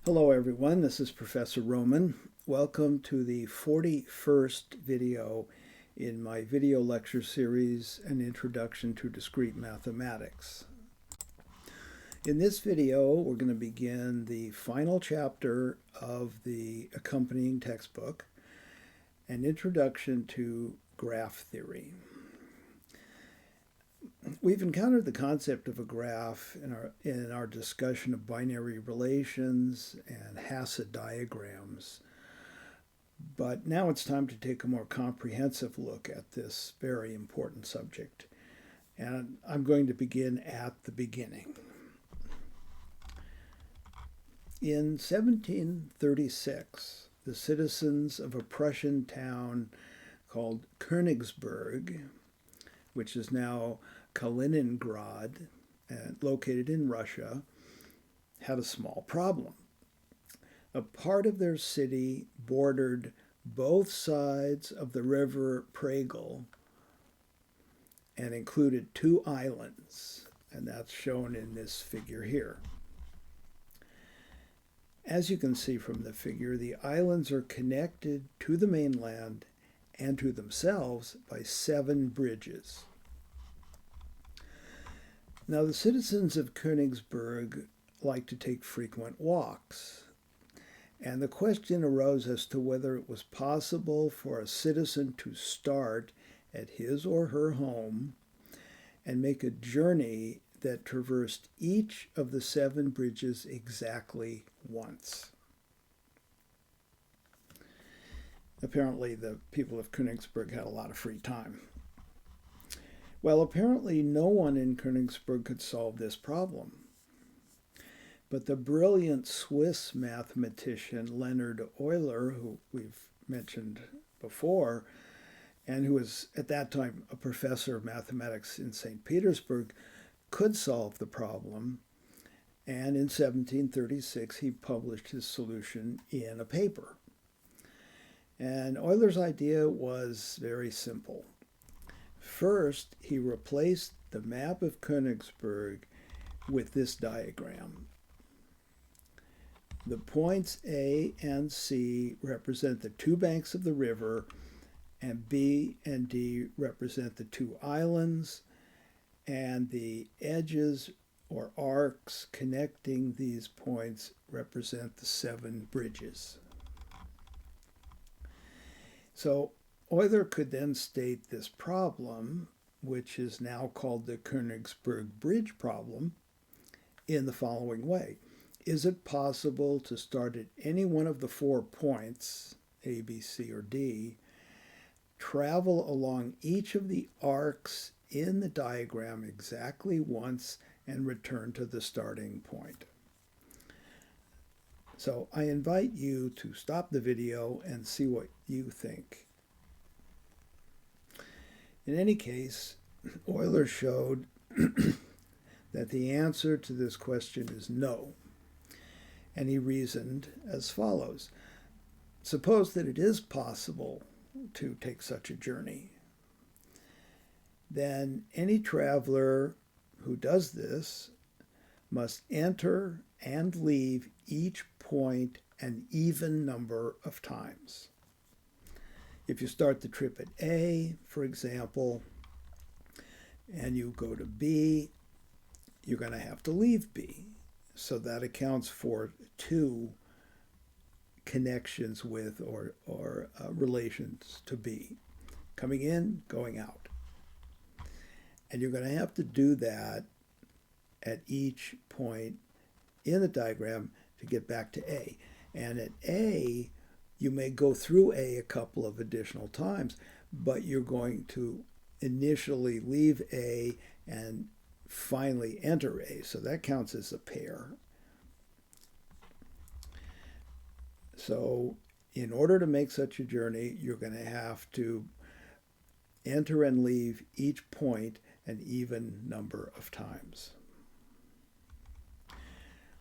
Hello everyone, this is Professor Roman. Welcome to the 41st video in my video lecture series, An Introduction to Discrete Mathematics. In this video, we're going to begin the final chapter of the accompanying textbook, An Introduction to Graph Theory. We've encountered the concept of a graph in our discussion of binary relations and Hasse diagrams. But now it's time to take a more comprehensive look at this very important subject. And I'm going to begin at the beginning. In 1736, the citizens of a Prussian town called Königsberg, which is now Kaliningrad, located in Russia, had a small problem. A part of their city bordered both sides of the river Pregel and included two islands, and that's shown in this figure here. As you can see from the figure, the islands are connected to the mainland and to themselves by 7 bridges. Now, the citizens of Königsberg like to take frequent walks, and the question arose as to whether it was possible for a citizen to start at his or her home and make a journey that traversed each of the 7 bridges exactly once. Apparently, the people of Königsberg had a lot of free time. Well, apparently no one in Königsberg could solve this problem. But the brilliant Swiss mathematician Leonhard Euler, who we've mentioned before, and who was at that time a professor of mathematics in St. Petersburg, could solve the problem. And in 1736, he published his solution in a paper. And Euler's idea was very simple. First, he replaced the map of Königsberg with this diagram. The points A and C represent the 2 banks of the river, and B and D represent the 2 islands, and the edges or arcs connecting these points represent the 7 bridges. So Euler could then state this problem, which is now called the Königsberg Bridge problem, in the following way. Is it possible to start at any one of the 4 points, A, B, C, or D, travel along each of the arcs in the diagram exactly once, and return to the starting point? So I invite you to stop the video and see what you think. In any case, Euler showed that the answer to this question is no. And he reasoned as follows. Suppose that it is possible to take such a journey. Then any traveler who does this must enter and leave each point an even number of times. If you start the trip at A, for example, and you go to B, you're going to have to leave B. So that accounts for 2 connections with or relations to B. Coming in, going out. And you're going to have to do that at each point in the diagram to get back to A. And at A, you may go through A a couple of additional times, but you're going to initially leave A and finally enter A. So that counts as a pair. So in order to make such a journey, you're going to have to enter and leave each point an even number of times.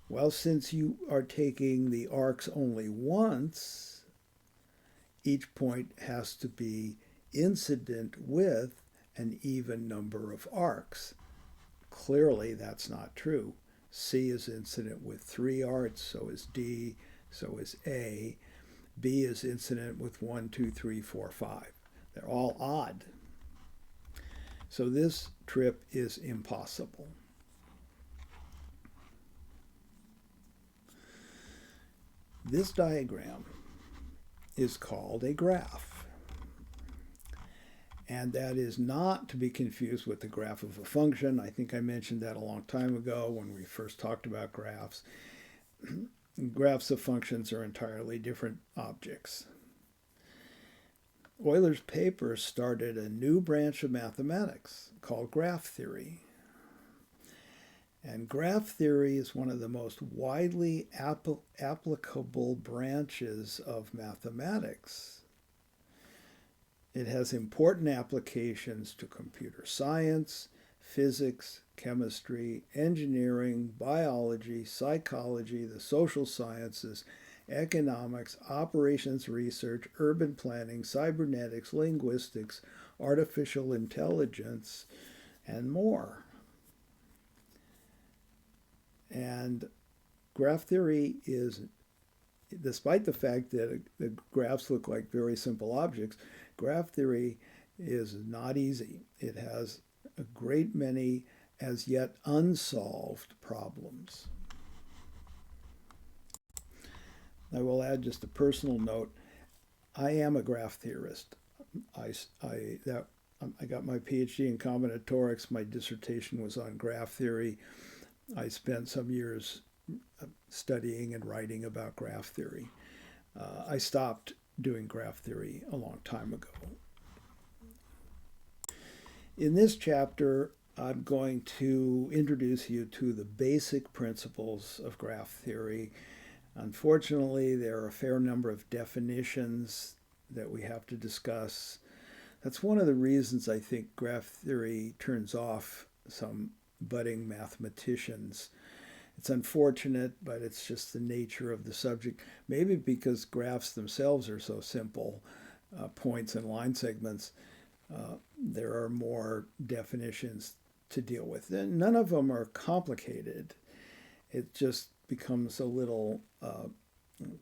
Well, since you are taking the arcs only once, each point has to be incident with an even number of arcs. Clearly, that's not true. C is incident with 3 arts, so is D, so is A. B is incident with 1, 2, 3, 4, 5. They're all odd. So this trip is impossible. This diagram is called a graph. And that is not to be confused with the graph of a function. I think I mentioned that a long time ago when we first talked about graphs. Graphs of functions are entirely different objects. Euler's paper started a new branch of mathematics called graph theory. And graph theory is one of the most widely applicable branches of mathematics. It has important applications to computer science, physics, chemistry, engineering, biology, psychology, the social sciences, economics, operations research, urban planning, cybernetics, linguistics, artificial intelligence, and more. And graph theory is, despite the fact that the graphs look like very simple objects, graph theory is not easy. It has a great many as yet unsolved problems. I will add just a personal note. I am a graph theorist. I got my PhD in combinatorics. My dissertation was on graph theory. I spent some years studying and writing about graph theory. I stopped doing graph theory a long time ago. In this chapter, I'm going to introduce you to the basic principles of graph theory. Unfortunately, there are a fair number of definitions that we have to discuss. That's one of the reasons I think graph theory turns off some budding mathematicians. It's unfortunate, but it's just the nature of the subject. Maybe because graphs themselves are so simple, points and line segments, there are more definitions to deal with. And none of them are complicated. It just becomes a little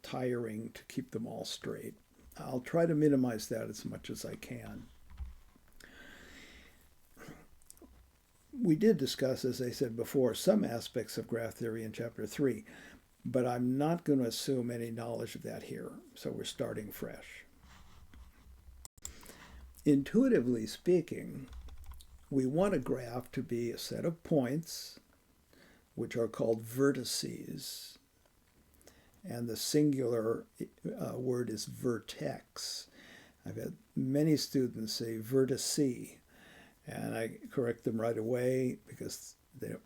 tiring to keep them all straight. I'll try to minimize that as much as I can. We did discuss, as I said before, some aspects of graph theory in Chapter 3, but I'm not going to assume any knowledge of that here, so we're starting fresh. Intuitively speaking, we want a graph to be a set of points, which are called vertices, and the singular word is vertex. I've had many students say vertice, and I correct them right away because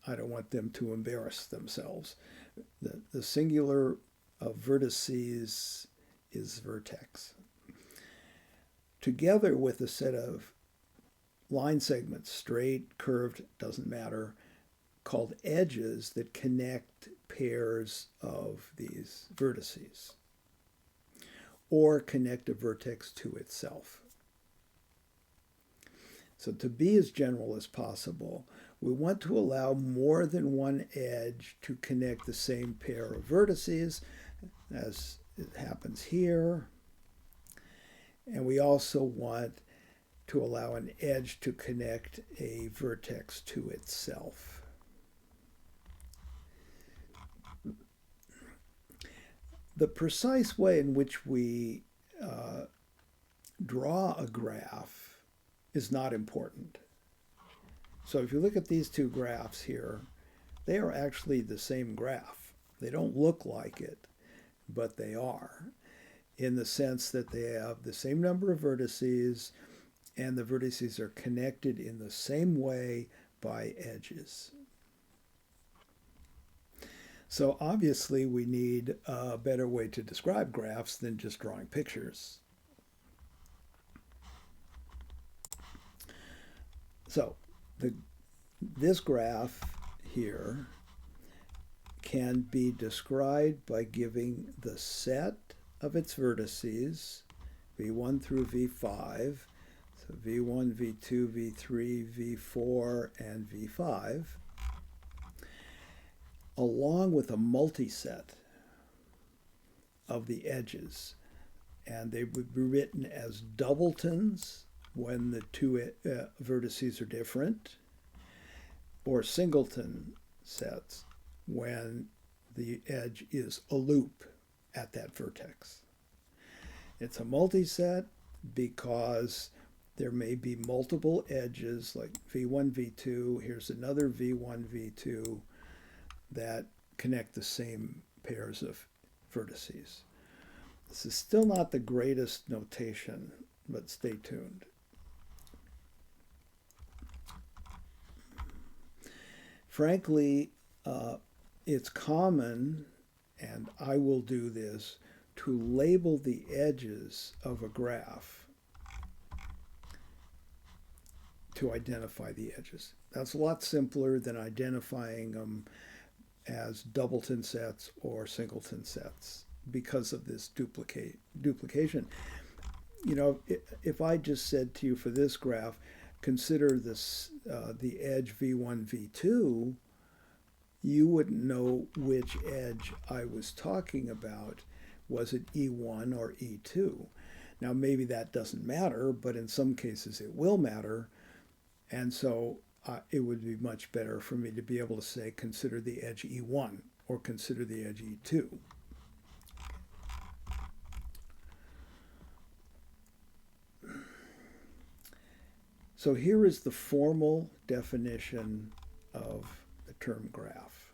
I don't want them to embarrass themselves. The singular of vertices is vertex. Together with a set of line segments, straight, curved, doesn't matter, called edges that connect pairs of these vertices or connect a vertex to itself. So to be as general as possible, we want to allow more than one edge to connect the same pair of vertices, as it happens here. And we also want to allow an edge to connect a vertex to itself. The precise way in which we draw a graph is not important. So if you look at these two graphs here, they are actually the same graph. They don't look like it, but they are, in the sense that they have the same number of vertices, and the vertices are connected in the same way by edges. So obviously we need a better way to describe graphs than just drawing pictures. So this graph here can be described by giving the set of its vertices, v1 through v5, so v1, v2, v3, v4, and v5, along with a multiset of the edges. And they would be written as doubletons when the two vertices are different, or singleton sets when the edge is a loop at that vertex. It's a multiset because there may be multiple edges like V1, V2. Here's another V1, V2 that connect the same pairs of vertices. This is still not the greatest notation, but stay tuned. Frankly, it's common, and I will do this, to label the edges of a graph to identify the edges. That's a lot simpler than identifying them as doubleton sets or singleton sets because of this duplication. You know, if I just said to you for this graph, consider this the edge V1, V2, you wouldn't know which edge I was talking about. Was it E1 or E2? Now, maybe that doesn't matter, but in some cases it will matter. And so it would be much better for me to be able to say, consider the edge E1 or consider the edge E2. So here is the formal definition of the term graph.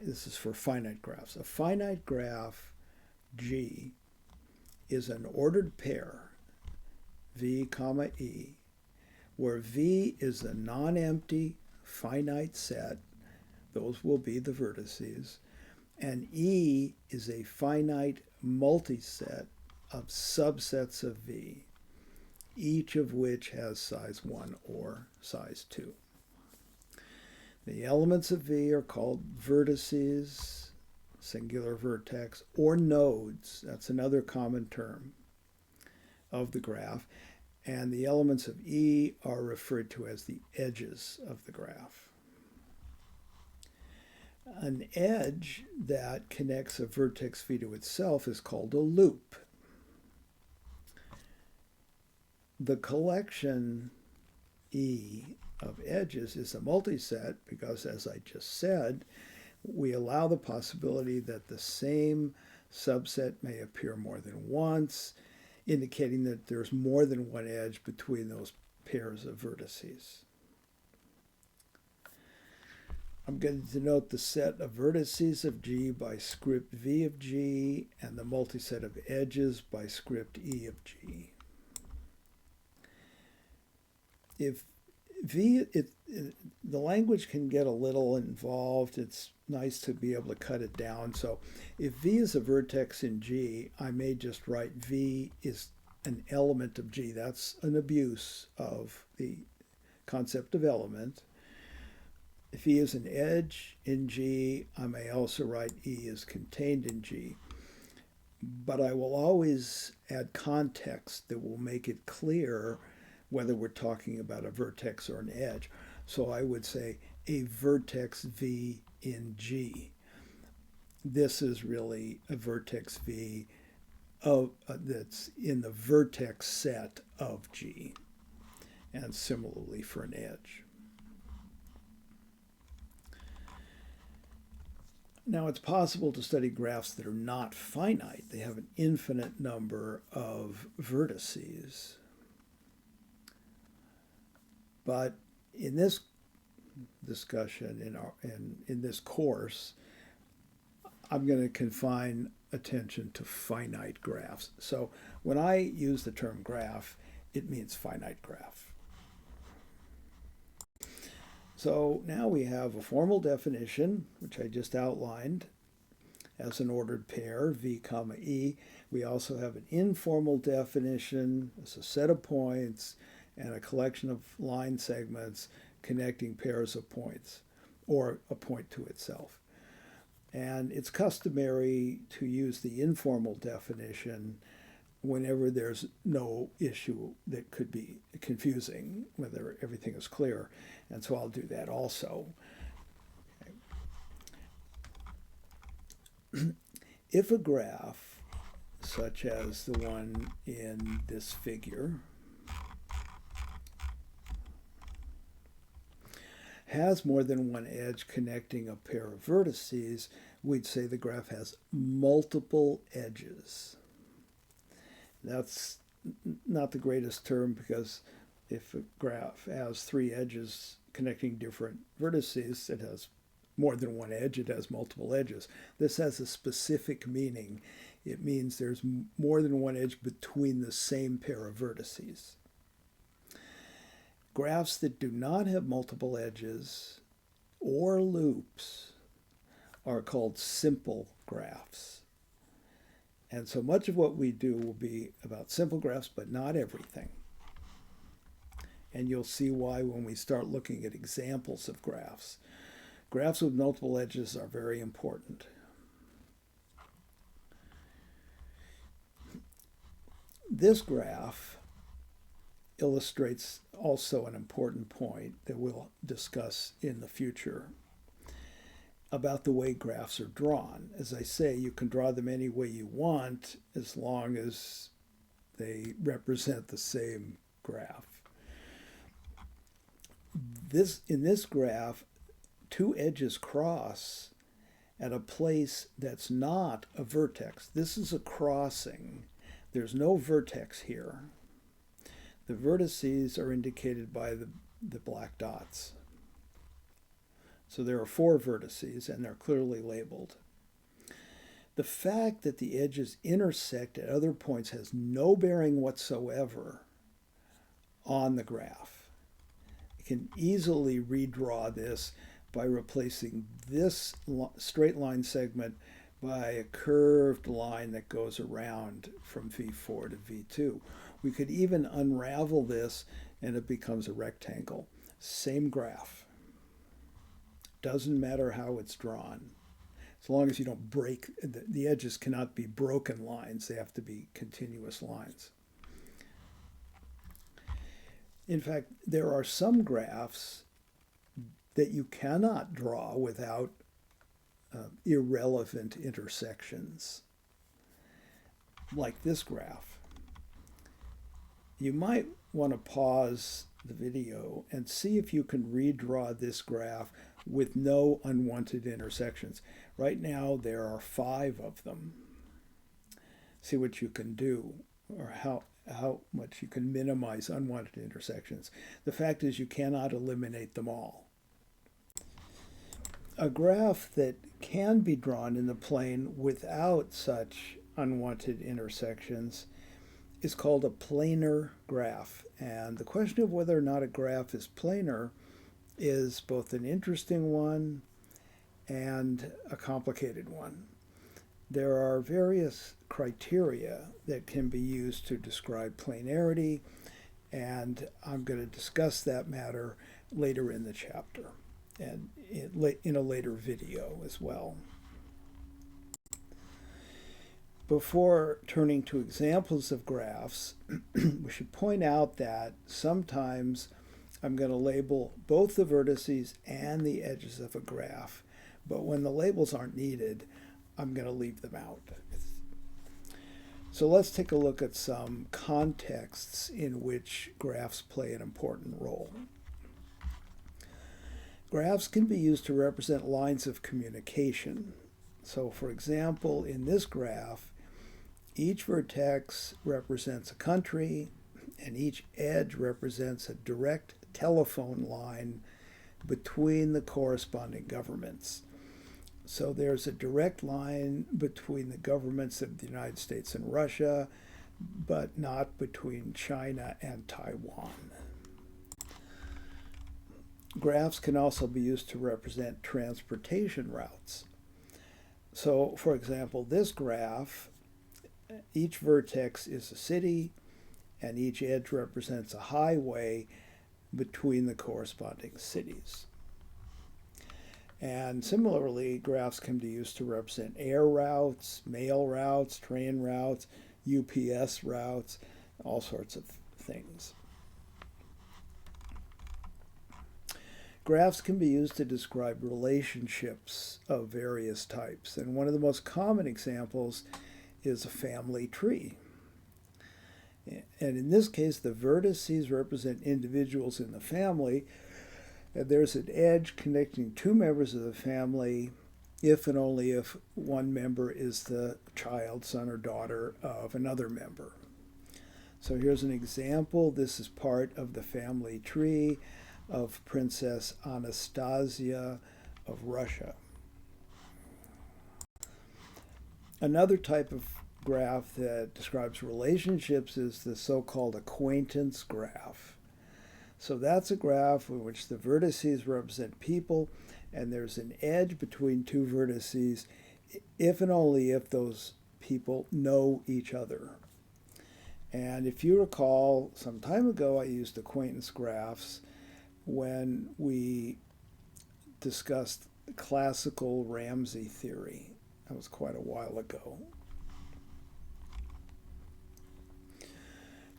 This is for finite graphs. A finite graph G is an ordered pair, V comma E, where V is a non-empty finite set, those will be the vertices, and E is a finite multiset of subsets of V, each of which has size 1 or size 2. The elements of V are called vertices, singular vertex, or nodes. That's another common term of the graph. And the elements of E are referred to as the edges of the graph. An edge that connects a vertex V to itself is called a loop. The collection E of edges is a multiset because, as I just said, we allow the possibility that the same subset may appear more than once, indicating that there's more than one edge between those pairs of vertices. I'm going to denote the set of vertices of G by script V of G and the multiset of edges by script E of G. If the language can get a little involved, it's nice to be able to cut it down. So if V is a vertex in G, I may just write V is an element of G. That's an abuse of the concept of element. If E is an edge in G, I may also write E is contained in G. But I will always add context that will make it clear whether we're talking about a vertex or an edge. So I would say a vertex V in G. This is really a vertex V that's in the vertex set of G. And similarly for an edge. Now, it's possible to study graphs that are not finite. They have an infinite number of vertices. But in this discussion, in this course, I'm going to confine attention to finite graphs. So when I use the term graph, it means finite graph. So now we have a formal definition, which I just outlined as an ordered pair, V comma E. We also have an informal definition as a set of points and a collection of line segments connecting pairs of points, or a point to itself. And it's customary to use the informal definition whenever there's no issue that could be confusing, whether everything is clear. And so I'll do that also. Okay. If a graph, such as the one in this figure, has more than one edge connecting a pair of vertices, we'd say the graph has multiple edges. That's not the greatest term, because if a graph has three edges connecting different vertices, it has more than one edge, it has multiple edges. This has a specific meaning. It means there's more than one edge between the same pair of vertices. Graphs that do not have multiple edges or loops are called simple graphs. And so much of what we do will be about simple graphs, but not everything. And you'll see why when we start looking at examples of graphs. Graphs with multiple edges are very important. This graph illustrates also an important point that we'll discuss in the future about the way graphs are drawn. As I say, you can draw them any way you want as long as they represent the same graph. In this graph, two edges cross at a place that's not a vertex. This is a crossing. There's no vertex here. The vertices are indicated by the black dots. So there are 4 vertices, and they're clearly labeled. The fact that the edges intersect at other points has no bearing whatsoever on the graph. You can easily redraw this by replacing this straight line segment by a curved line that goes around from V4 to V2. We could even unravel this and it becomes a rectangle. Same graph. Doesn't matter how it's drawn. As long as you don't break, the edges cannot be broken lines. They have to be continuous lines. In fact, there are some graphs that you cannot draw without irrelevant intersections, like this graph. You might want to pause the video and see if you can redraw this graph with no unwanted intersections. Right now there are 5 of them. See what you can do, or how much you can minimize unwanted intersections. The fact is you cannot eliminate them all. A graph that can be drawn in the plane without such unwanted intersections is called a planar graph. And the question of whether or not a graph is planar is both an interesting one and a complicated one. There are various criteria that can be used to describe planarity, and I'm going to discuss that matter later in the chapter and in a later video as well. Before turning to examples of graphs, we should point out that sometimes I'm going to label both the vertices and the edges of a graph, but when the labels aren't needed, I'm going to leave them out. So let's take a look at some contexts in which graphs play an important role. Graphs can be used to represent lines of communication. So for example, in this graph, each vertex represents a country and each edge represents a direct telephone line between the corresponding governments. So there's a direct line between the governments of the United States and Russia, but not between China and Taiwan. Graphs can also be used to represent transportation routes. So, for example, this graph, each vertex is a city, and each edge represents a highway between the corresponding cities. And similarly, graphs can be used to represent air routes, mail routes, train routes, UPS routes, all sorts of things. Graphs can be used to describe relationships of various types, and one of the most common examples is a family tree. And in this case, the vertices represent individuals in the family, and there's an edge connecting two members of the family if and only if one member is the child, son, or daughter of another member. So here's an example. This is part of the family tree of Princess Anastasia of Russia. Another type of graph that describes relationships is the so-called acquaintance graph. So that's a graph in which the vertices represent people, and there's an edge between two vertices if and only if those people know each other. And if you recall, some time ago I used acquaintance graphs when we discussed classical Ramsey theory. That was quite a while ago.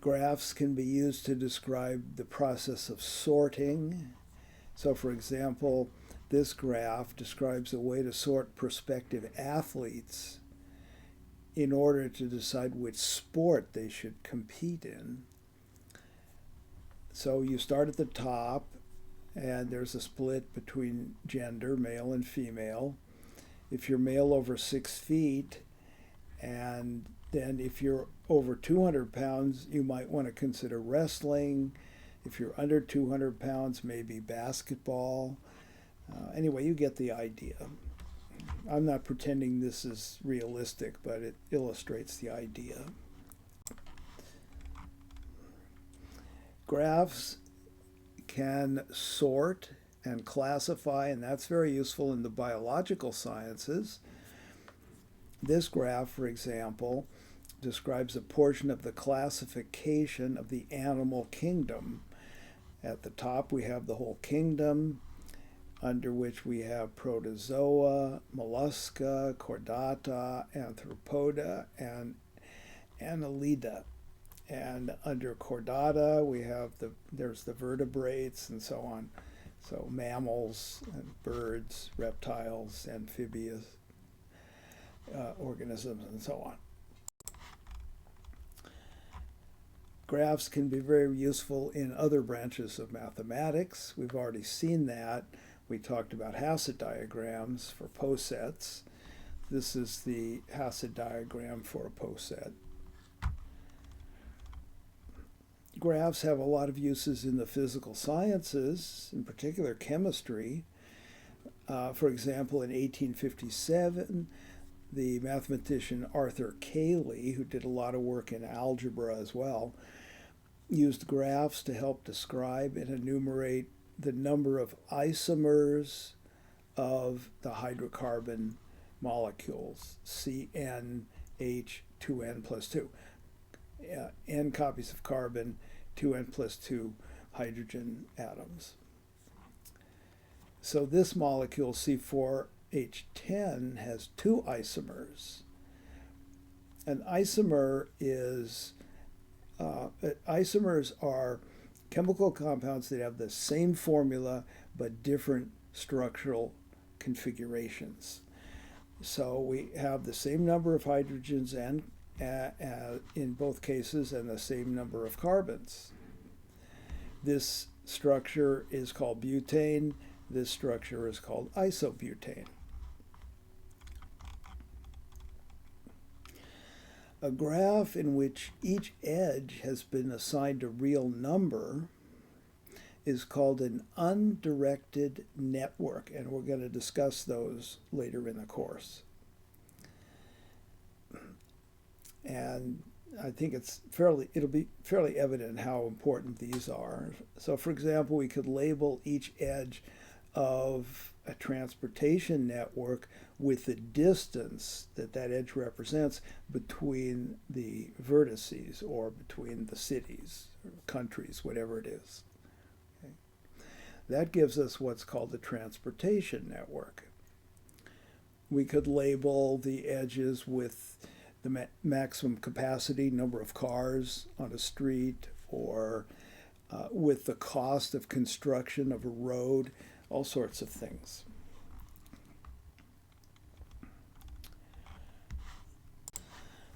Graphs can be used to describe the process of sorting. So for example, this graph describes a way to sort prospective athletes in order to decide which sport they should compete in. So you start at the top, and there's a split between gender, male and female. If you're male over 6 feet, and then if you're over 200 pounds, you might want to consider wrestling. If you're under 200 pounds, maybe basketball. Anyway, you get the idea. I'm not pretending this is realistic, but it illustrates the idea. Graphs can sort and classify, and that's very useful in the biological sciences. This graph, for example, describes a portion of the classification of the animal kingdom. At the top, we have the whole kingdom, under which we have protozoa, mollusca, chordata, arthropoda, and annelida. And under chordata, we have there's the vertebrates and so on. So mammals and birds, reptiles, amphibious organisms, and so on. Graphs can be very useful in other branches of mathematics. We've already seen that. We talked about Hasse diagrams for posets. This is the Hasse diagram for a poset. Graphs have a lot of uses in the physical sciences, in particular chemistry. For example, in 1857, the mathematician Arthur Cayley, who did a lot of work in algebra as well, used graphs to help describe and enumerate the number of isomers of the hydrocarbon molecules, CnH2n plus 2. N copies of carbon, 2n plus 2 hydrogen atoms. So this molecule, C4H10, has 2 isomers. An isomer is, isomers are chemical compounds that have the same formula but different structural configurations. So we have the same number of hydrogens and in both cases, and the same number of carbons. This structure is called butane. This structure is called isobutane. A graph in which each edge has been assigned a real number is called an undirected network, and we're going to discuss those later in the course. And I think it'll be fairly evident how important these are. So for example, we could label each edge of a transportation network with the distance that edge represents between the vertices, or between the cities or countries, whatever it is. Okay. That gives us what's called the transportation network. We could label the edges with the maximum capacity, number of cars on a street, or with the cost of construction of a road, all sorts of things.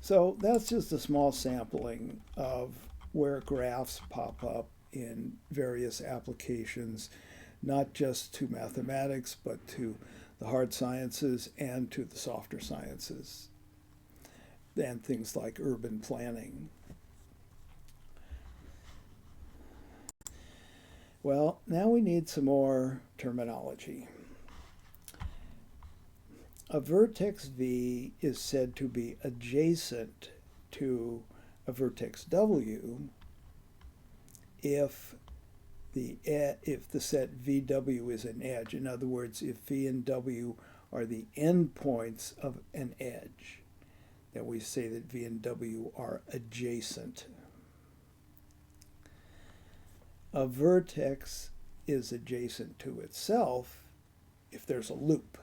So that's just a small sampling of where graphs pop up in various applications, not just to mathematics, but to the hard sciences and to the softer sciences, and things like urban planning. Well, now we need some more terminology. A vertex V is said to be adjacent to a vertex W if the set VW is an edge. In other words, if V and W are the endpoints of an edge, then we say that V and W are adjacent. A vertex is adjacent to itself if there's a loop.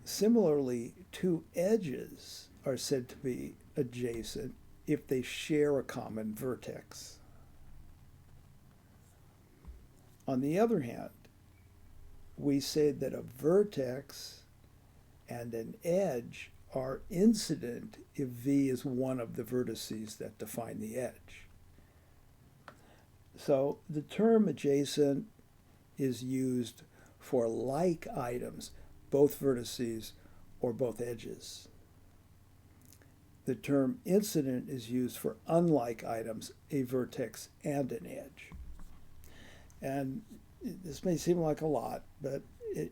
Similarly, two edges are said to be adjacent if they share a common vertex. On the other hand, we say that a vertex and an edge are incident if V is one of the vertices that define the edge. So the term adjacent is used for like items, both vertices or both edges. The term incident is used for unlike items, a vertex and an edge. And this may seem like a lot, but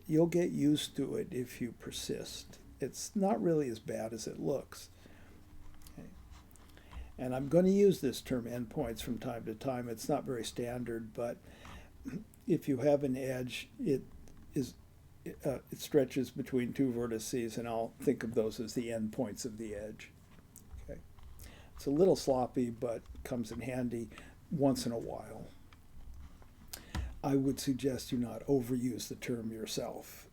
you'll get used to it if you persist. It's not really as bad as it looks. Okay. And I'm going to use this term endpoints from time to time. It's not very standard, but if you have an edge, it stretches between two vertices, and I'll think of those as the endpoints of the edge. Okay. It's a little sloppy, but comes in handy once in a while. I would suggest you not overuse the term yourself.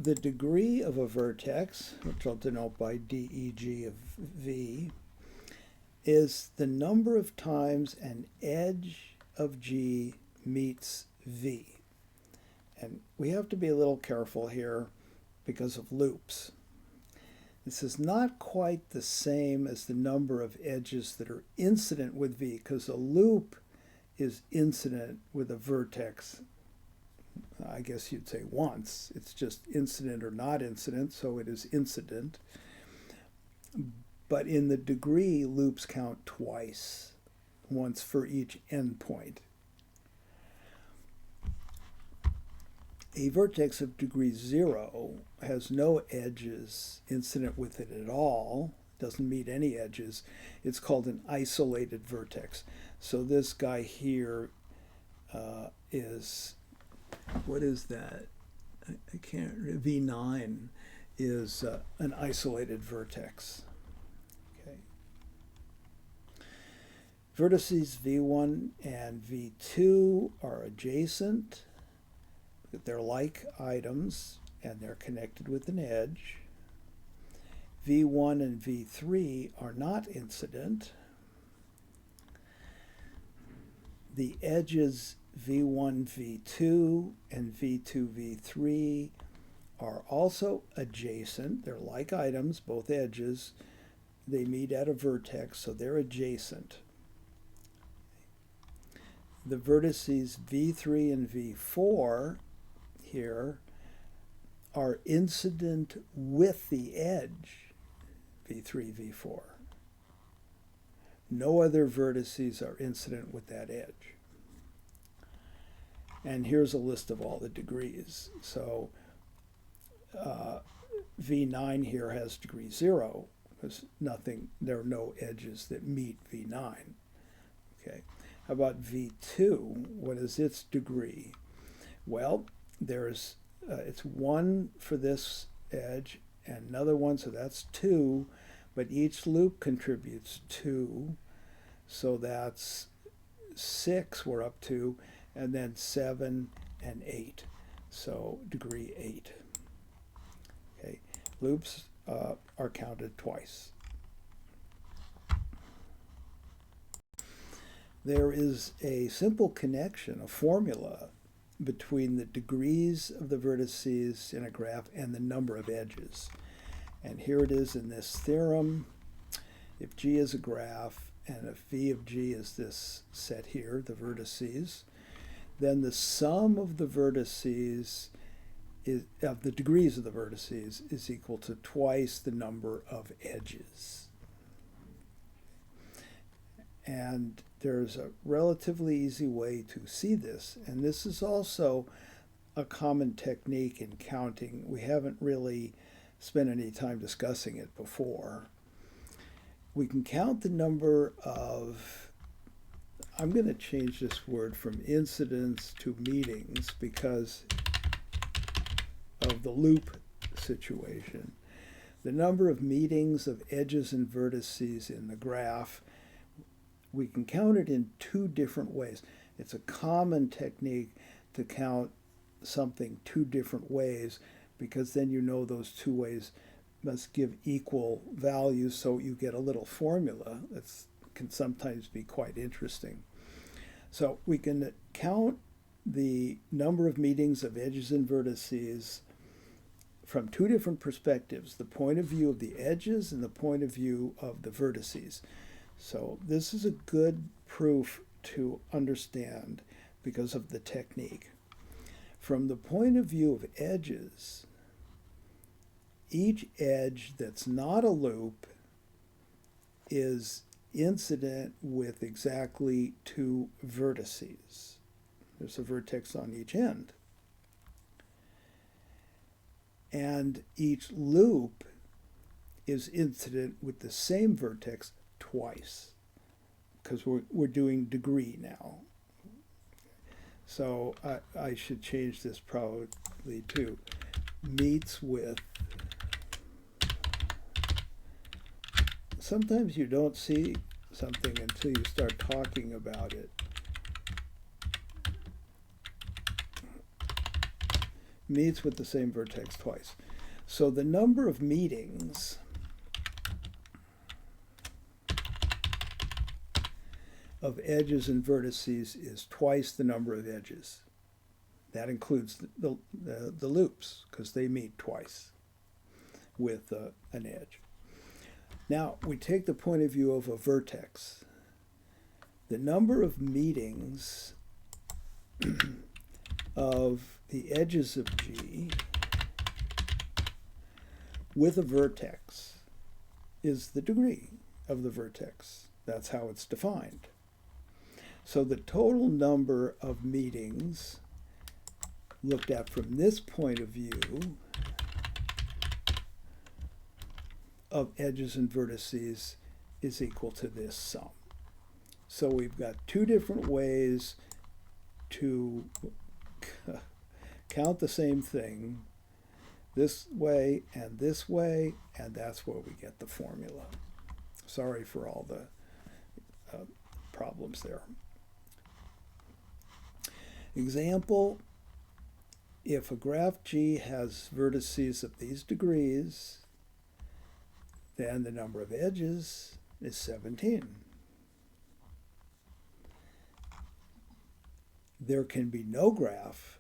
The degree of a vertex, which I'll denote by DEG of V, is the number of times an edge of G meets V. And we have to be a little careful here because of loops. This is not quite the same as the number of edges that are incident with V, because a loop is incident with a vertex. I guess you'd say once. It's just incident or not incident, so it is incident. But in the degree, loops count twice, once for each endpoint. A vertex of degree 0 has no edges incident with it at all, doesn't meet any edges. It's called an isolated vertex. So this guy here is, what is that? I can't, V9 is an isolated vertex. Okay. Vertices V1 and V2 are adjacent. They're like items, and they're connected with an edge. V1 and V3 are not incident. The edges V1, V2, and V2, V3 are also adjacent. They're like items, both edges. They meet at a vertex, so they're adjacent. The vertices V3 and V4 here are incident with the edge, V3, V4. No other vertices are incident with that edge. And here's a list of all the degrees. So V9 here has degree 0, because there are no edges that meet V9. Okay. How about V2? What is its degree? Well, it's 1 for this edge and another one, so that's 2, but each loop contributes 2, so that's 6 we're up to, and then 7 and 8, so degree 8. Okay, loops are counted twice. there is a simple connection, a formula, between the degrees of the vertices in a graph and the number of edges. And here it is in this theorem. If G is a graph and if V of G is this set here, the vertices, then the sum of the vertices of the degrees of the vertices is equal to twice the number of edges. And there's a relatively easy way to see this, and this is also a common technique in counting. We haven't really spent any time discussing it before. We can count the number of, I'm going to change this word from incidents to meetings because of the loop situation. The number of meetings of edges and vertices in the graph, we can count it in two different ways. It's a common technique to count something two different ways because then you know those two ways must give equal values, so you get a little formula that can sometimes be quite interesting. So we can count the number of meetings of edges and vertices from two different perspectives, the point of view of the edges and the point of view of the vertices. So this is a good proof to understand because of the technique. From the point of view of edges, each edge that's not a loop is incident with exactly two vertices. There's a vertex on each end. And each loop is incident with the same vertex twice, because we're doing degree now. So I should change this probably to meets with. Sometimes you don't see something until you start talking about it. Meets with the same vertex twice. So the number of meetings of edges and vertices is twice the number of edges. That includes the loops because they meet twice with an edge. Now we take the point of view of a vertex. The number of meetings of the edges of G with a vertex is the degree of the vertex. That's how it's defined. So the total number of meetings looked at from this point of view of edges and vertices is equal to this sum. So we've got two different ways to count the same thing, this way, and that's where we get the formula. Sorry for all the problems there. Example, if a graph G has vertices of these degrees, then the number of edges is 17. There can be no graph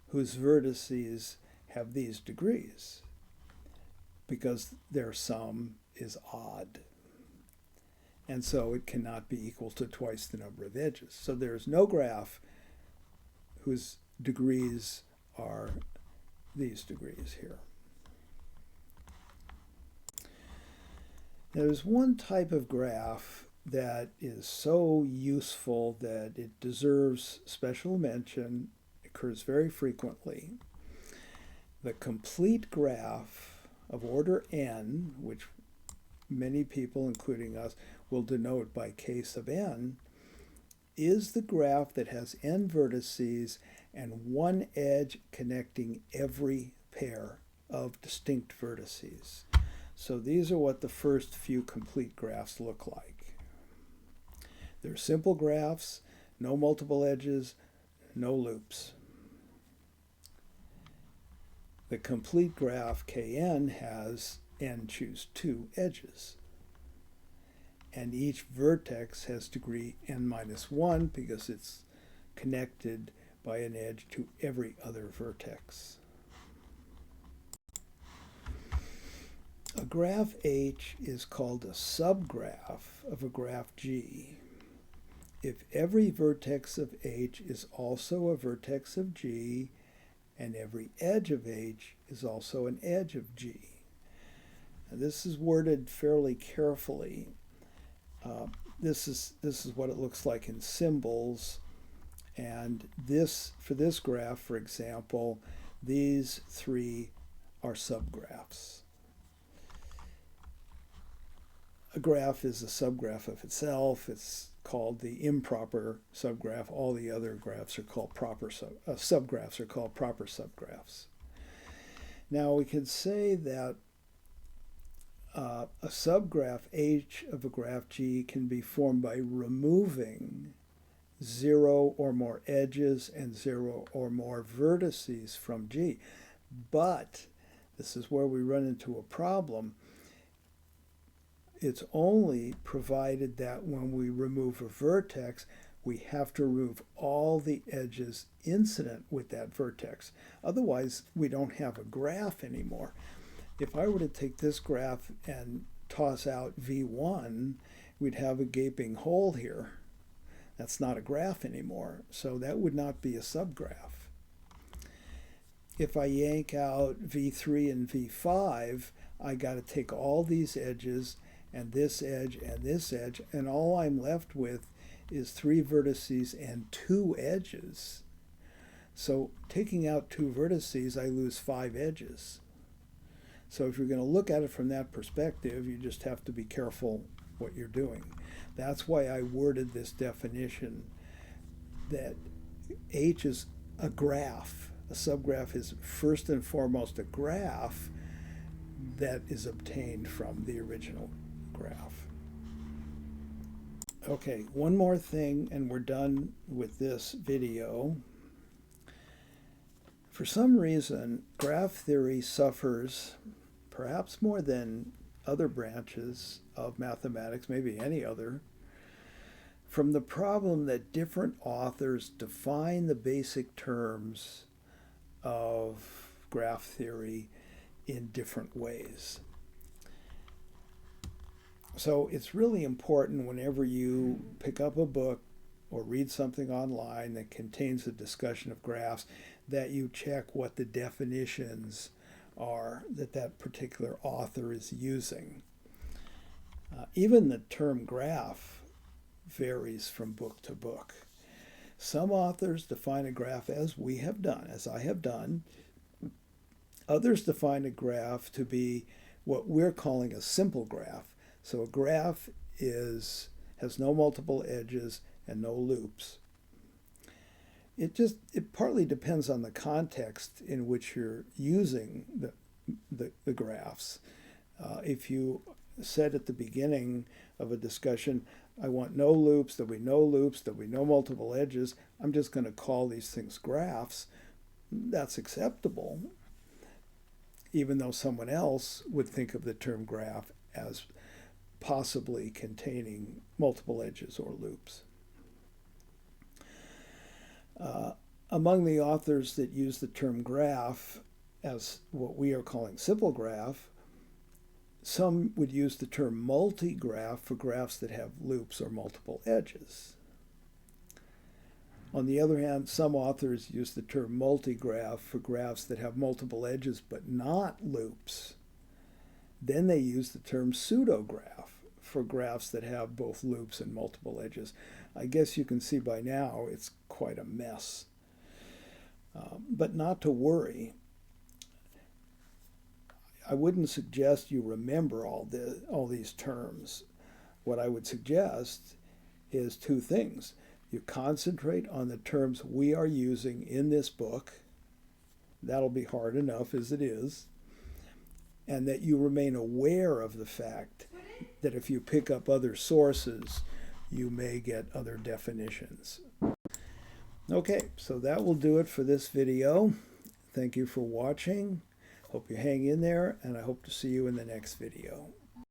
whose vertices have these degrees because their sum is odd. And so it cannot be equal to twice the number of edges. So there's no graph whose degrees are these degrees here. Now, there's one type of graph that is so useful that it deserves special mention, occurs very frequently. The complete graph of order n, which many people, including us, will denote by case of n, is the graph that has n vertices and one edge connecting every pair of distinct vertices. So these are what the first few complete graphs look like. They're simple graphs, no multiple edges, no loops. The complete graph Kn has n choose two edges. and each vertex has degree n minus 1 because it's connected by an edge to every other vertex. A graph H is called a subgraph of a graph G if every vertex of H is also a vertex of G and every edge of H is also an edge of G. Now, this is worded fairly carefully. This is what it looks like in symbols, and for this graph, for example, these three are subgraphs. A graph is a subgraph of itself. It's called the improper subgraph. All the other graphs are called subgraphs are called proper subgraphs. Now we could say that a subgraph H of a graph G can be formed by removing 0 or more edges and 0 or more vertices from G. But this is where we run into a problem. It's only provided that when we remove a vertex, we have to remove all the edges incident with that vertex. Otherwise, we don't have a graph anymore. If I were to take this graph and toss out V1, we'd have a gaping hole here. That's not a graph anymore, so that would not be a subgraph. If I yank out V3 and V5, I got to take all these edges and this edge, and all I'm left with is 3 vertices and 2 edges. So taking out 2 vertices, I lose 5 edges. So if you're going to look at it from that perspective, you just have to be careful what you're doing. That's why I worded this definition that H is a graph. A subgraph is first and foremost a graph that is obtained from the original graph. Okay, one more thing and we're done with this video. For some reason, graph theory suffers, perhaps more than other branches of mathematics, maybe any other, from the problem that different authors define the basic terms of graph theory in different ways. So it's really important whenever you pick up a book or read something online that contains a discussion of graphs that you check what the definitions are that particular author is using. Even the term graph varies from book to book. Some authors define a graph as we have done, as I have done. Others define a graph to be what we're calling a simple graph. So a graph has no multiple edges and no loops. It partly depends on the context in which you're using the graphs. If you said at the beginning of a discussion, I want no loops, there'll be no loops, there'll be no multiple edges, I'm just going to call these things graphs, that's acceptable, even though someone else would think of the term graph as possibly containing multiple edges or loops. Among the authors that use the term graph as what we are calling simple graph, some would use the term multigraph for graphs that have loops or multiple edges. On the other hand, some authors use the term multigraph for graphs that have multiple edges but not loops. Then they use the term pseudograph for graphs that have both loops and multiple edges. I guess you can see by now it's quite a mess. But not to worry. I wouldn't suggest you remember all these terms. What I would suggest is 2 things. You concentrate on the terms we are using in this book. That'll be hard enough as it is. And that you remain aware of the fact that if you pick up other sources, you may get other definitions. Okay, so that will do it for this video. Thank you for watching. Hope you hang in there, and I hope to see you in the next video.